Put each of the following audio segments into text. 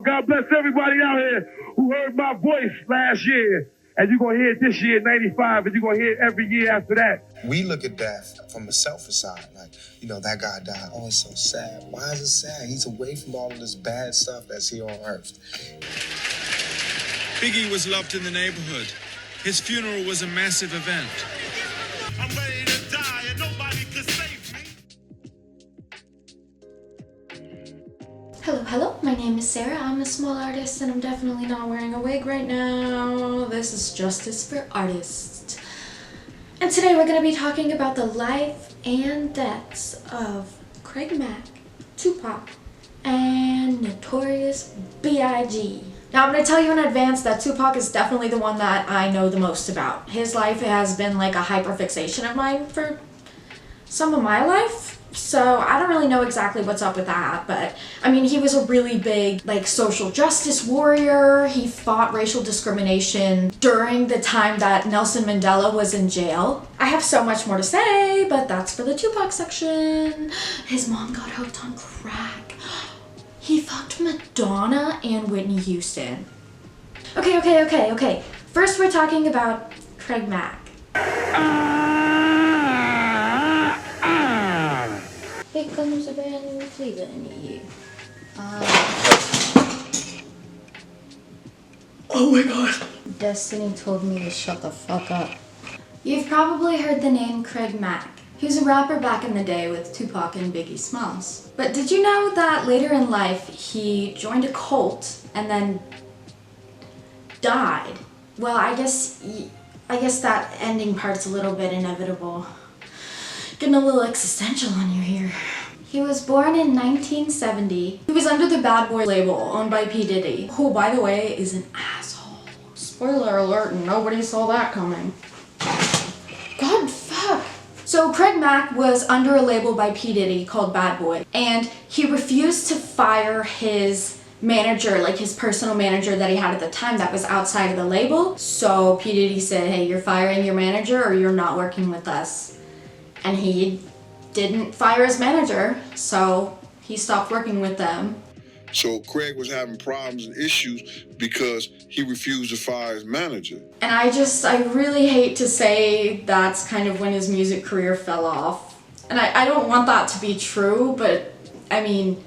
God bless everybody out here who heard my voice last year. And you're going to hear it this year, 95, and you're going to hear it every year after that. We look at death from a selfish side. Like, that guy died. Oh, it's so sad. Why is it sad? He's away from all of this bad stuff that's here on earth. Biggie was loved in the neighborhood. His funeral was a massive event. I'm ready to die and nobody can save me. Hello, my name is Sarah. I'm a small artist and I'm definitely not wearing a wig right now. This is Justice for Artists. And today we're going to be talking about the life and deaths of Craig Mack, Tupac, and Notorious B.I.G. Now I'm going to tell you in advance that Tupac is definitely the one that I know the most about. His life has been like a hyperfixation of mine for some of my life. So I don't really know exactly what's up with that, but I mean, he was a really big social justice warrior. He fought racial discrimination during the time that Nelson Mandela was in jail. I have so much more to say, but that's for the Tupac section. His mom got hooked on crack. He fucked Madonna and Whitney Houston. Okay. First we're talking about Craig Mack. Here comes a brand new flavor in you. Oh my god. Destiny told me to shut the fuck up. You've probably heard the name Craig Mack. He was a rapper back in the day with Tupac and Biggie Smalls. But did you know that later in life he joined a cult and then died? Well, I guess that ending part's a little bit inevitable. Getting a little existential on you here. He was born in 1970. He was under the Bad Boy label owned by P. Diddy, who, by the way, is an asshole. Spoiler alert, nobody saw that coming. God, fuck. So Craig Mack was under a label by P. Diddy called Bad Boy, and he refused to fire his manager, like his personal manager that he had at the time that was outside of the label. So P. Diddy said, hey, you're firing your manager or you're not working with us. And he didn't fire his manager, so he stopped working with them. So Craig was having problems and issues because he refused to fire his manager. And I really hate to say that's kind of when his music career fell off. And I don't want that to be true, but I mean...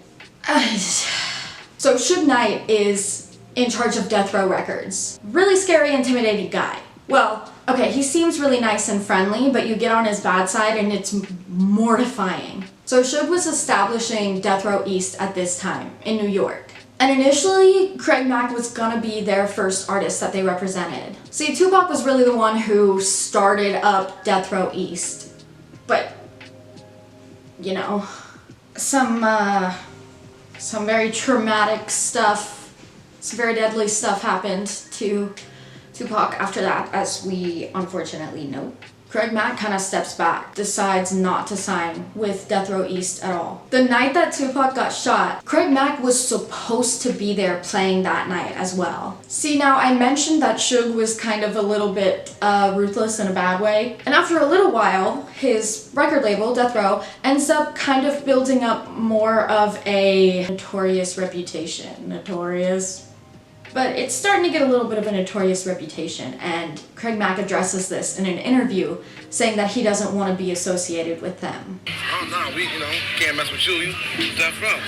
So Suge Knight is in charge of Death Row Records. Really scary, intimidating guy. Well, okay, he seems really nice and friendly, but you get on his bad side and it's mortifying. So Suge was establishing Death Row East at this time in New York. And initially, Craig Mack was gonna be their first artist that they represented. See, Tupac was really the one who started up Death Row East. But, some very traumatic stuff, some very deadly stuff happened to Tupac after that, as we unfortunately know. Craig Mack kind of steps back, decides not to sign with Death Row East at all. The night that Tupac got shot, Craig Mack was supposed to be there playing that night as well. See, now I mentioned that Suge was kind of a little bit ruthless in a bad way, and after a little while, his record label, Death Row, ends up kind of building up more of a notorious reputation. Notorious? But it's starting to get a little bit of a notorious reputation, and Craig Mack addresses this in an interview, saying that he doesn't want to be associated with them. Oh, no, we can't mess with you. Death Row.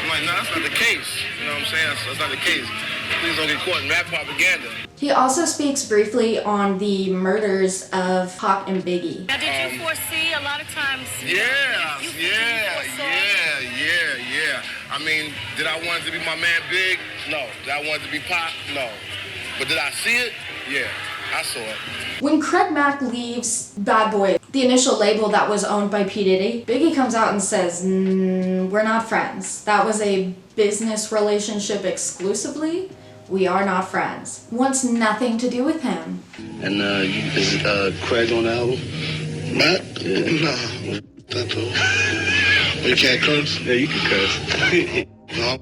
I'm like, no, that's not the case. You know what I'm saying? That's not the case. Please don't get caught in rap propaganda. He also speaks briefly on the murders of Pac and Biggie. Now, did you foresee a lot of times? Yeah. I mean, did I want it to be my man Big? No. Did I want it to be Pac? No. But did I see it? Yeah, I saw it. When Craig Mack leaves Bad Boy, the initial label that was owned by P. Diddy, Biggie comes out and says, we're not friends. That was a business relationship exclusively. We are not friends. Wants nothing to do with him. And is Craig on the album? Matt? Yeah. No. That's all. You can't curse? Yeah, you can curse. No.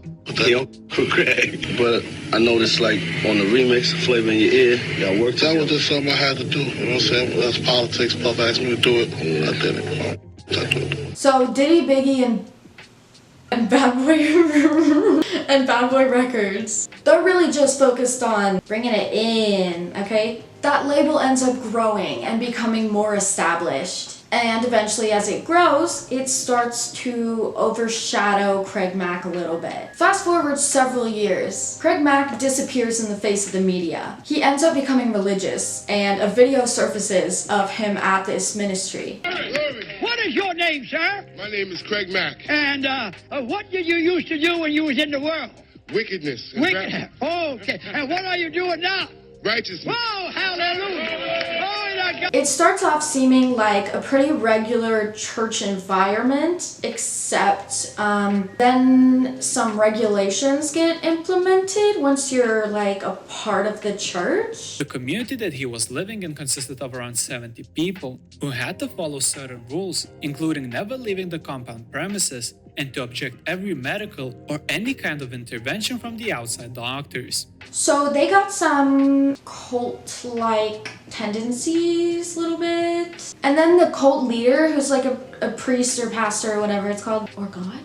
For Craig. But I noticed, on the remix, Flavor in Your Ear, y'all worked That together. was just something I had to do. You know what I'm saying? That's politics. Puff asked me to do it. Yeah. I did it. So Diddy, Biggie, and and Bad Boy and Bad Boy Records. They're really just focused on bringing it in, okay? That label ends up growing and becoming more established. And eventually, as it grows, it starts to overshadow Craig Mack a little bit. Fast forward several years, Craig Mack disappears in the face of the media. He ends up becoming religious, and a video surfaces of him at this ministry. What is your name, sir? My name is Craig Mack. And what did you used to do when you was in the world? Wickedness. Wicked. Okay. And what are you doing now? Righteousness. Oh, hallelujah. Oh, my God. It starts off seeming like a pretty regular church environment, except then some regulations get implemented once you're like a part of the church. The community that he was living in consisted of around 70 people who had to follow certain rules, including never leaving the compound premises and to object every medical or any kind of intervention from the outside doctors. So they got some cult-like tendencies a little bit. And then the cult leader, who's like a priest or pastor or whatever it's called, or God,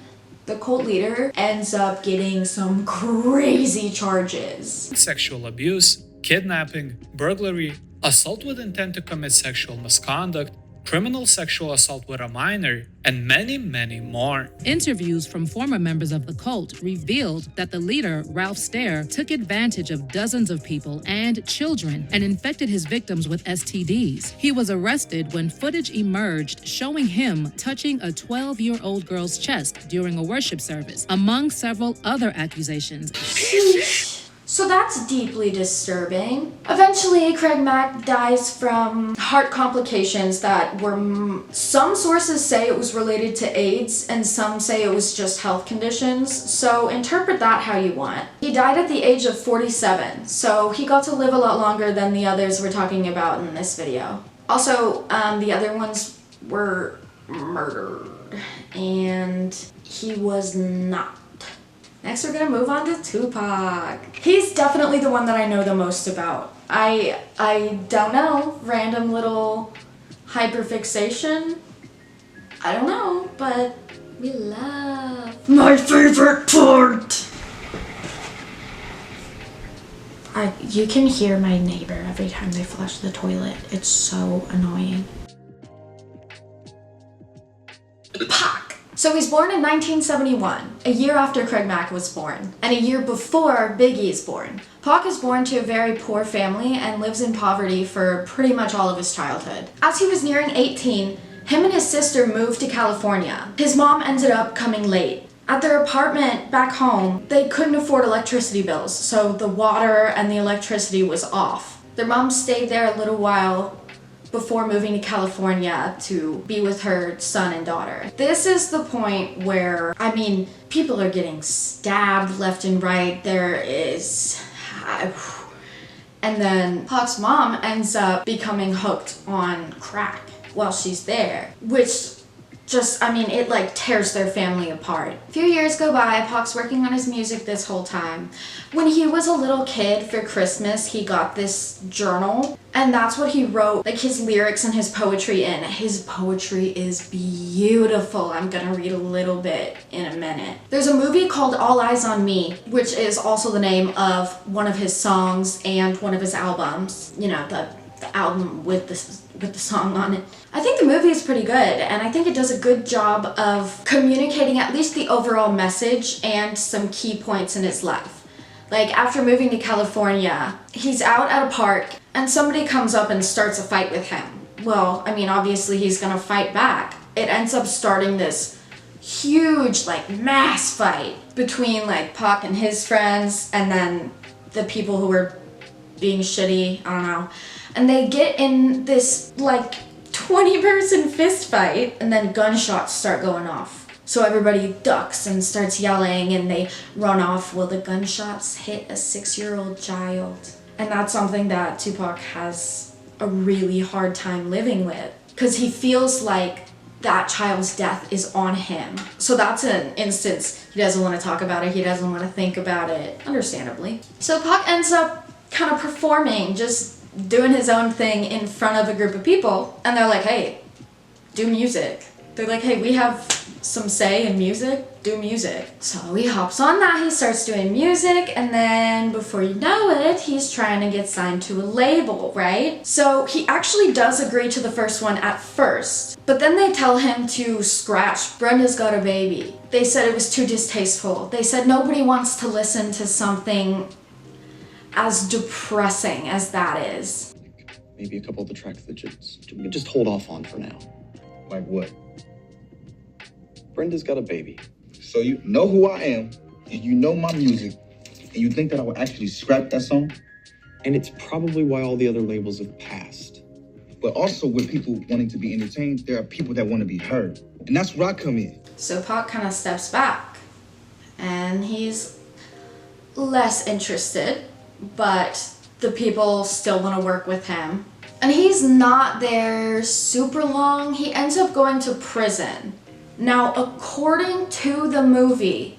the cult leader ends up getting some crazy charges. Sexual abuse, kidnapping, burglary, assault with intent to commit sexual misconduct, criminal sexual assault with a minor, and many, many more. Interviews from former members of the cult revealed that the leader, Ralph Stair, took advantage of dozens of people and children and infected his victims with STDs. He was arrested when footage emerged showing him touching a 12-year-old girl's chest during a worship service, among several other accusations. So that's deeply disturbing. Eventually, Craig Mack dies from heart complications that were, some sources say it was related to AIDS and some say it was just health conditions. So interpret that how you want. He died at the age of 47, so he got to live a lot longer than the others we're talking about in this video. Also, the other ones were murdered and he was not. Next, we're gonna move on to Tupac. He's definitely the one that I know the most about. I don't know, random little hyperfixation. I don't know, but we love my favorite part. You can hear my neighbor every time they flush the toilet. It's so annoying. Pac. So he's born in 1971, a year after Craig Mack was born, and a year before Biggie is born. Pac is born to a very poor family and lives in poverty for pretty much all of his childhood. As he was nearing 18, him and his sister moved to California. His mom ended up coming late. At their apartment back home, they couldn't afford electricity bills, so the water and the electricity was off. Their mom stayed there a little while before moving to California to be with her son and daughter. This is the point where, I mean, people are getting stabbed left and right. There is... And then Pac's mom ends up becoming hooked on crack while she's there, which just, I mean, it like tears their family apart. A few years go by, Pac's working on his music this whole time. When he was a little kid for Christmas, he got this journal, and that's what he wrote like his lyrics and his poetry in. His poetry is beautiful. I'm gonna read a little bit in a minute. There's a movie called All Eyes on Me, which is also the name of one of his songs and one of his albums. You know, the album with the song on it. I think the movie is pretty good, and I think it does a good job of communicating at least the overall message and some key points in his life. Like, after moving to California, he's out at a park, and somebody comes up and starts a fight with him. Well, I mean, obviously he's gonna fight back. It ends up starting this huge, like, mass fight between, like, Pac and his friends, and then the people who were being shitty, I don't know. And they get in this, like, 20-person fist fight, and then gunshots start going off. So everybody ducks and starts yelling, and they run off. Well, the gunshots hit a 6-year-old child. And that's something that Tupac has a really hard time living with, because he feels like that child's death is on him. So that's an instance he doesn't want to talk about it, he doesn't want to think about it, understandably. So Pac ends up kind of performing, just doing his own thing in front of a group of people, and they're like, hey, do music. They're like, hey, we have some say in music, do music. So he hops on that, he starts doing music, and then before you know it, he's trying to get signed to a label, right? So he actually does agree to the first one at first, but then they tell him to scratch Brenda's Got a Baby. They said it was too distasteful. They said nobody wants to listen to something as depressing as that is. Maybe a couple of the tracks that just hold off on for now. Like what? Brenda's Got a Baby. So you know who I am, and you know my music, and you think that I would actually scrap that song? And it's probably why all the other labels have passed. But also with people wanting to be entertained, there are people that want to be heard. And that's where I come in. So Pac kind of steps back, and he's less interested, but the people still want to work with him. And he's not there super long. He ends up going to prison. Now, according to the movie,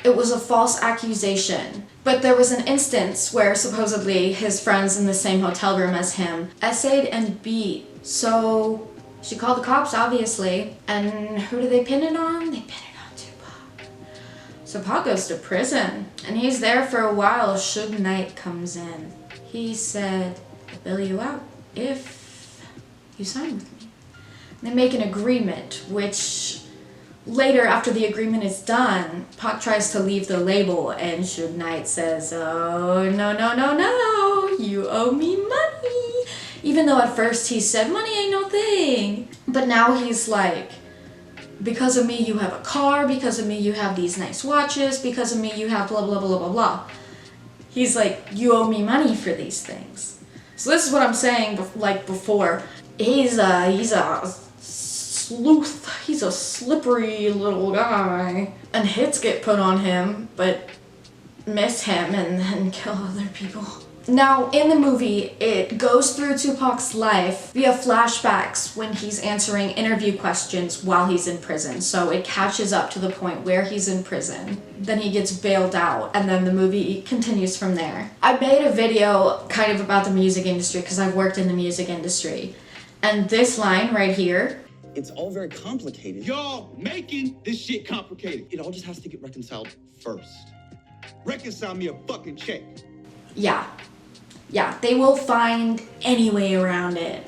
it was a false accusation, but there was an instance where supposedly his friends in the same hotel room as him essayed and beat. So she called the cops, obviously, and who do they pin it on? They pin it on Tupac. So Pac goes to prison, and he's there for a while. Suge Knight comes in. He said, I'll bail you out if you sign with me. And they make an agreement, which later, after the agreement is done, Pac tries to leave the label, and Suge Knight says, oh, no, you owe me money. Even though at first he said, money ain't no thing. But now he's like, because of me you have a car, because of me you have these nice watches, because of me you have blah, blah, blah, blah, blah. He's like, you owe me money for these things. So this is what I'm saying, like before. He's a sleuth. He's a slippery little guy. And hits get put on him, but miss him and then kill other people. Now, in the movie, it goes through Tupac's life via flashbacks when he's answering interview questions while he's in prison. So it catches up to the point where he's in prison. Then he gets bailed out, and then the movie continues from there. I made a video kind of about the music industry because I've worked in the music industry. And this line right here, it's all very complicated. Y'all making this shit complicated. It all just has to get reconciled first. Reconcile me a fucking check. Yeah, they will find any way around it.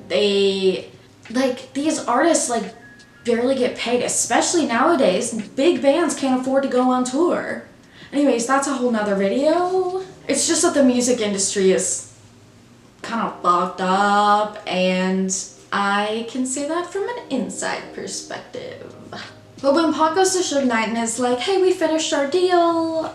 They, like, these artists, like, barely get paid, especially nowadays. Big bands can't afford to go on tour. Anyways, that's a whole nother video. It's just that the music industry is kind of fucked up, and I can say that from an inside perspective. But when Pac goes to Suge Knight and is like, hey, we finished our deal,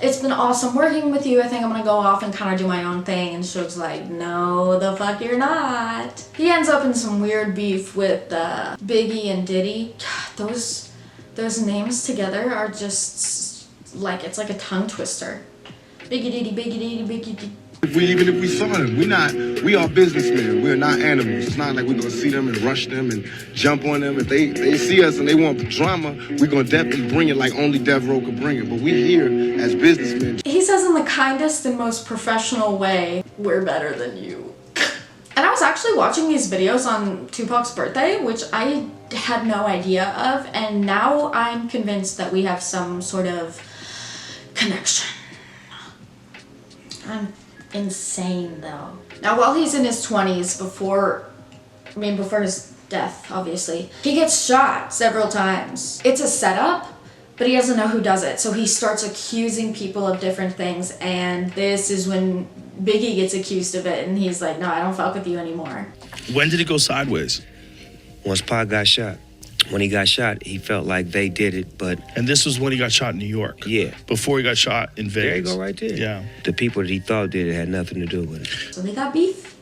it's been awesome working with you, I think I'm gonna go off and kind of do my own thing, and Suge's like, no, the fuck you're not. He ends up in some weird beef with Biggie and Diddy. Those names together are just, like, it's like a tongue twister. Biggie Diddy, Biggie Diddy, Biggie Diddy. Even if we saw them, we are businessmen. We're not animals. It's not like we're gonna see them and rush them and jump on them. If they see us and they want drama, we're gonna definitely bring it like only Death Row could bring it. But we're here as businessmen. He says in the kindest and most professional way, we're better than you. And I was actually watching these videos on Tupac's birthday, which I had no idea of, and now I'm convinced that we have some sort of connection. I'm insane though. Now while he's in his 20s, before his death, obviously, he gets shot several times. It's a setup, but he doesn't know who does it, so he starts accusing people of different things, and this is when Biggie gets accused of it, and he's like, no, I don't fuck with you anymore. When did it go sideways? Once Pac got shot. When he got shot, he felt like they did it, but... And this was when he got shot in New York? Yeah. Before he got shot in Vegas? There you go, right there. Yeah. The people that he thought did it had nothing to do with it. So they got beef.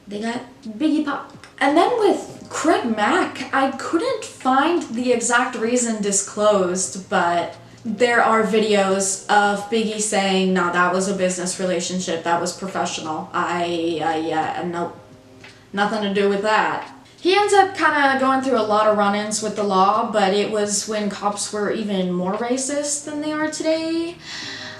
They got Biggie Pac. And then with Craig Mack, I couldn't find the exact reason disclosed, but there are videos of Biggie saying, no, that was a business relationship, that was professional. Nope, nothing to do with that. He ends up kind of going through a lot of run-ins with the law, but it was when cops were even more racist than they are today.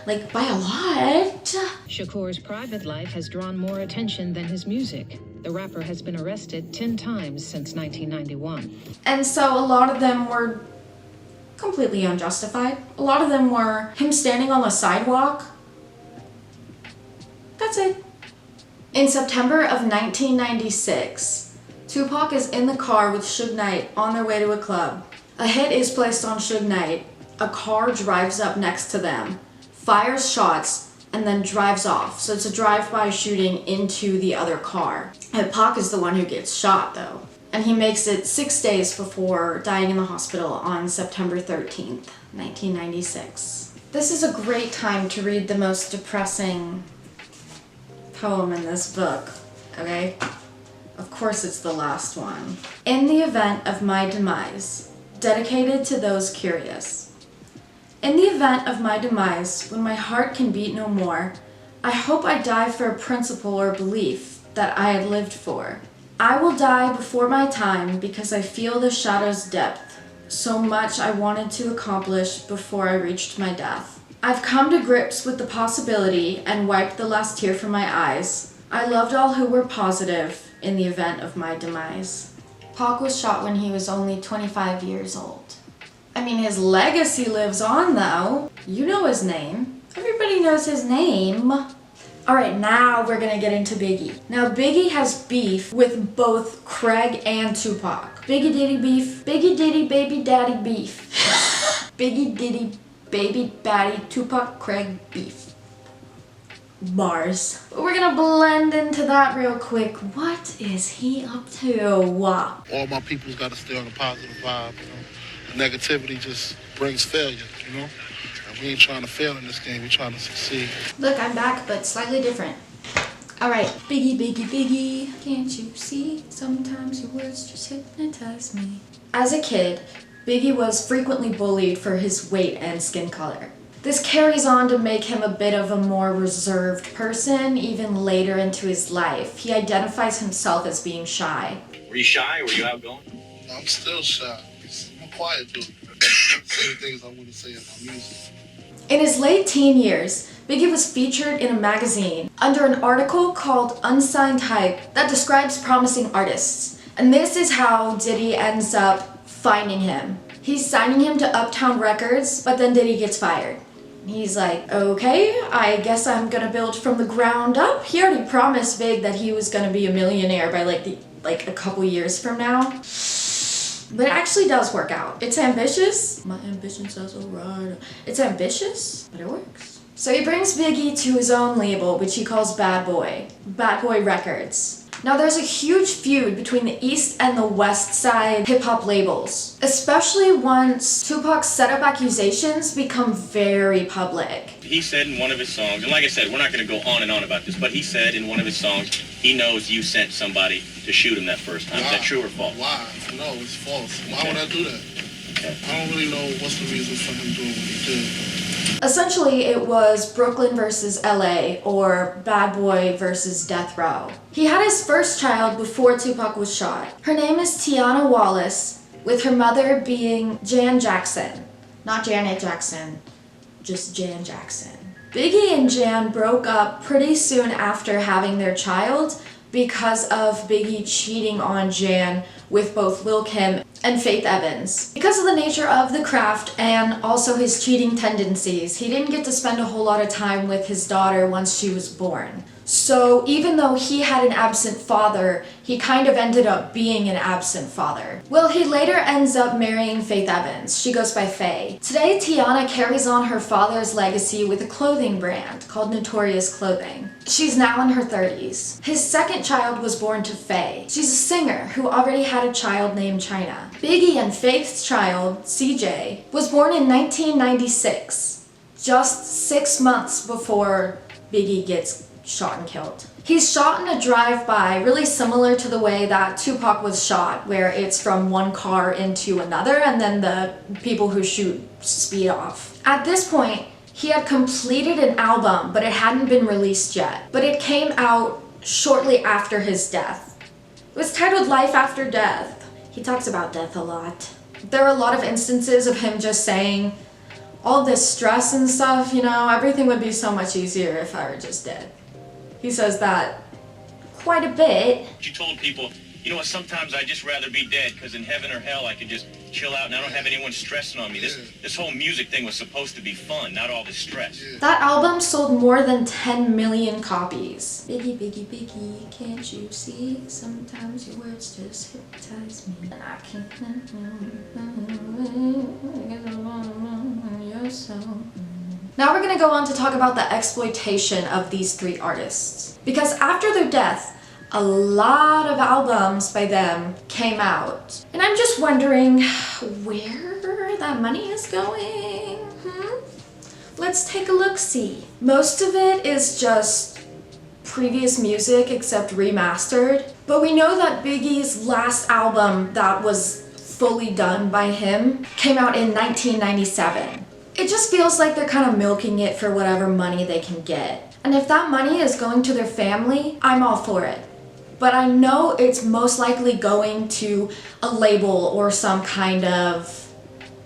Like, by a lot. Shakur's private life has drawn more attention than his music. The rapper has been arrested 10 times since 1991. And so a lot of them were completely unjustified. A lot of them were him standing on the sidewalk. That's it. In September of 1996, Tupac is in the car with Suge Knight on their way to a club. A hit is placed on Suge Knight. A car drives up next to them, fires shots, and then drives off. So it's a drive-by shooting into the other car. And Pac is the one who gets shot though. And he makes it 6 days before dying in the hospital on September 13th, 1996. This is a great time to read the most depressing poem in this book, okay? Of course it's the last one. In the event of my demise, dedicated to those curious. In the event of my demise, when my heart can beat no more, I hope I die for a principle or belief that I had lived for. I will die before my time because I feel the shadow's depth, so much I wanted to accomplish before I reached my death. I've come to grips with the possibility and wiped the last tear from my eyes. I loved all who were positive in the event of my demise. Pac was shot when he was only 25 years old. I mean, his legacy lives on though. You know his name. Everybody knows his name. Alright, now we're gonna get into Biggie. Now Biggie has beef with both Craig and Tupac. Biggie Diddy beef. Biggie Diddy baby daddy beef. Biggie Diddy baby daddy Tupac Craig beef. Bars. But we're gonna blend into that real quick. What is he up to? All my people's gotta stay on a positive vibe, you know. Negativity just brings failure, you know. And we ain't trying to fail in this game, we trying to succeed. Look, I'm back, but slightly different. Alright, Biggie, Biggie, Biggie. Can't you see? Sometimes your words just hypnotize me. As a kid, Biggie was frequently bullied for his weight and skin color. This carries on to make him a bit of a more reserved person even later into his life. He identifies himself as being shy. Were you shy or were you outgoing? I'm still shy. I'm a quiet dude. Say the things I want to say in my music. In his late teen years, Biggie was featured in a magazine under an article called Unsigned Hype that describes promising artists. And this is how Diddy ends up finding him. He's signing him to Uptown Records, but then Diddy gets fired. He's like, okay, I guess I'm gonna build from the ground up. He already promised Big that he was gonna be a millionaire by like a couple years from now. But it actually does work out. It's ambitious. My ambition says alright. It's ambitious, but it works. So he brings Biggie to his own label, which he calls Bad Boy Records. Now there's a huge feud between the East and the West Side hip-hop labels, especially once Tupac's setup accusations become very public. He said in one of his songs, and like I said, we're not going to go on and on about this, but he said in one of his songs, he knows you sent somebody to shoot him that first time. Is that true or false? Why? No, it's false. Why would I do that? Okay. I don't really know what's the reason for him doing what he did. Essentially, it was Brooklyn versus LA, or Bad Boy versus Death Row. He had his first child before Tupac was shot. Her name is Tiana Wallace, with her mother being Jan Jackson. Not Janet Jackson, just Jan Jackson. Biggie and Jan broke up pretty soon after having their child because of Biggie cheating on Jan with both Lil' Kim and Faith Evans. Because of the nature of the craft and also his cheating tendencies, he didn't get to spend a whole lot of time with his daughter once she was born. So even though he had an absent father, he kind of ended up being an absent father. Well, he later ends up marrying Faith Evans. She goes by Faye. Today, Tiana carries on her father's legacy with a clothing brand called Notorious Clothing. She's now in her 30s. His second child was born to Faye. She's a singer who already had a child named China. Biggie and Faith's child, CJ, was born in 1996, just 6 months before Biggie gets shot and killed. He's shot in a drive-by, really similar to the way that Tupac was shot, where it's from one car into another and then the people who shoot speed off. At this point, he had completed an album, but it hadn't been released yet. But it came out shortly after his death. It was titled Life After Death. He talks about death a lot. There are a lot of instances of him just saying, all this stress and stuff, you know, everything would be so much easier if I were just dead. He says that quite a bit. You told people, you know what, sometimes I'd just rather be dead, because in heaven or hell I could just chill out and I don't have anyone stressing on me. This whole music thing was supposed to be fun, not all this stress. That album sold more than 10 million copies. Biggie, Biggie, Biggie, can't you see? Sometimes your words just hypnotize me. And I can't. You're so. Now we're gonna go on to talk about the exploitation of these three artists. Because after their death, a lot of albums by them came out. And I'm just wondering where that money is going. Let's take a look-see. Most of it is just previous music except remastered. But we know that Biggie's last album that was fully done by him came out in 1997. It just feels like they're kind of milking it for whatever money they can get. And if that money is going to their family, I'm all for it. But I know it's most likely going to a label or some kind of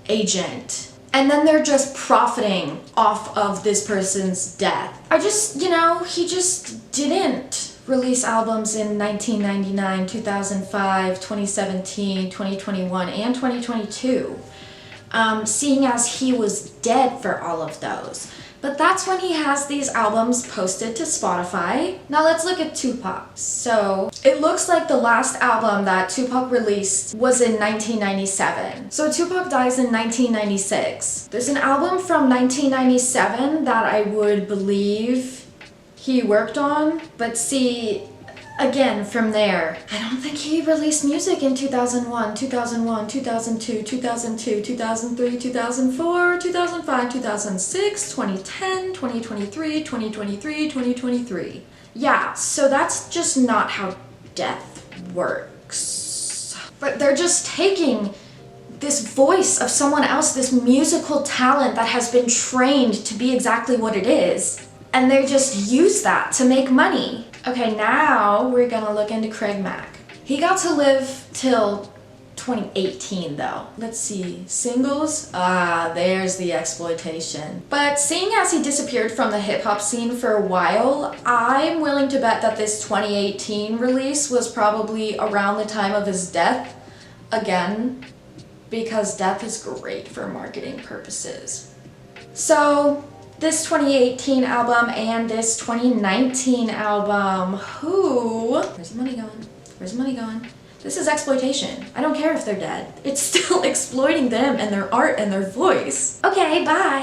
agent. And then they're just profiting off of this person's death. He just didn't release albums in 1999, 2005, 2017, 2021, and 2022. Seeing as he was dead for all of those. But that's when he has these albums posted to Spotify. Now let's look at Tupac. So it looks like the last album that Tupac released was in 1997. So Tupac dies in 1996. There's an album from 1997 that I would believe he worked on, but see, again, from there, I don't think he released music in 2001, 2002, 2003, 2004, 2005, 2006, 2010, 2023, 2023. Yeah, so that's just not how death works. But they're just taking this voice of someone else, this musical talent that has been trained to be exactly what it is, and they just use that to make money. Okay, now we're gonna look into Craig Mack. He got to live till 2018 though. Let's see, singles? There's the exploitation. But seeing as he disappeared from the hip hop scene for a while, I'm willing to bet that this 2018 release was probably around the time of his death. Again, because death is great for marketing purposes. So, this 2018 album and this 2019 album, where's the money going? Where's the money going? This is exploitation. I don't care if they're dead. It's still exploiting them and their art and their voice. Okay, bye.